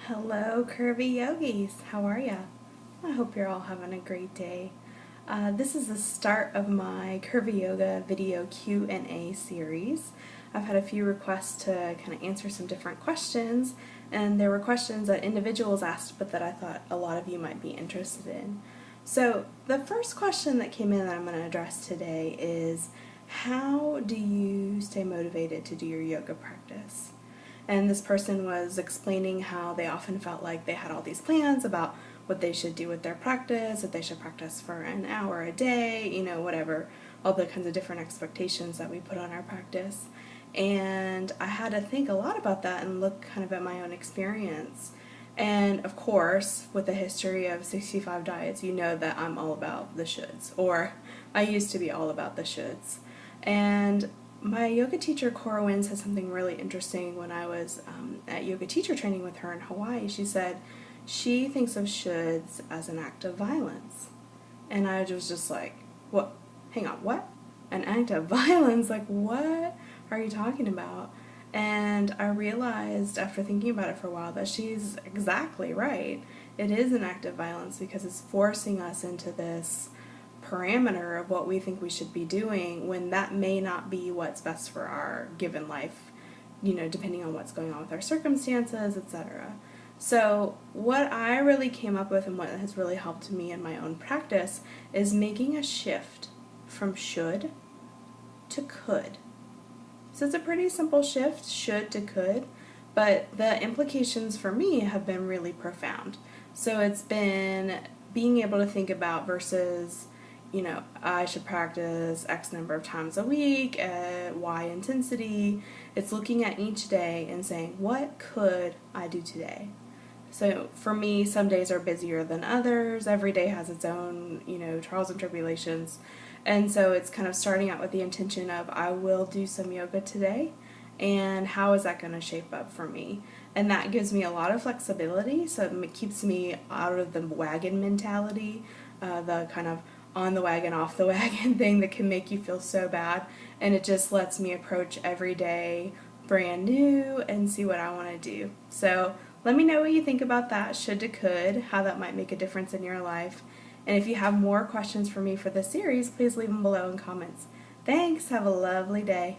Hello, Curvy Yogis. How are ya? I hope you're all having a great day. This is the start of my Curvy Yoga video Q&A series. I've had a few requests to kind of answer some different questions, and there were questions that individuals asked, but that I thought a lot of you might be interested in. So the first question that came in that I'm going to address today is, how do you stay motivated to do your yoga practice? And this person was explaining how they often felt like they had all these plans about what they should do with their practice, that they should practice for an hour a day, whatever, all the kinds of different expectations that we put on our practice. And I had to think a lot about that and look kind of at my own experience. And of course, with a history of 65 diets, you know that I'm all about the shoulds, or I used to be all about the shoulds. And my yoga teacher, Cora Wynn, said something really interesting when I was at yoga teacher training with her in Hawaii. She said she thinks of shoulds as an act of violence. And I was just like, what? Hang on, what? An act of violence? Like, what are you talking about? And I realized after thinking about it for a while that she's exactly right. It is an act of violence because it's forcing us into this parameter of what we think we should be doing when that may not be what's best for our given life, depending on what's going on with our circumstances, etc. So what I really came up with and what has really helped me in my own practice is making a shift from should to could. So it's a pretty simple shift, should to could, but the implications for me have been really profound. So it's been being able to think about versus I should practice X number of times a week at Y intensity. It's looking at each day and saying, what could I do today? So for me, some days are busier than others. Every day has its own, trials and tribulations. And so it's kind of starting out with the intention of, I will do some yoga today, and how is that going to shape up for me? And that gives me a lot of flexibility, so it keeps me out of the wagon mentality, the kind of on the wagon, off the wagon thing that can make you feel so bad, and it just lets me approach every day brand new and see what I want to do. So let me know what you think about that, should to could, how that might make a difference in your life. And if you have more questions for me for this series, please leave them below in comments. Thanks, have a lovely day.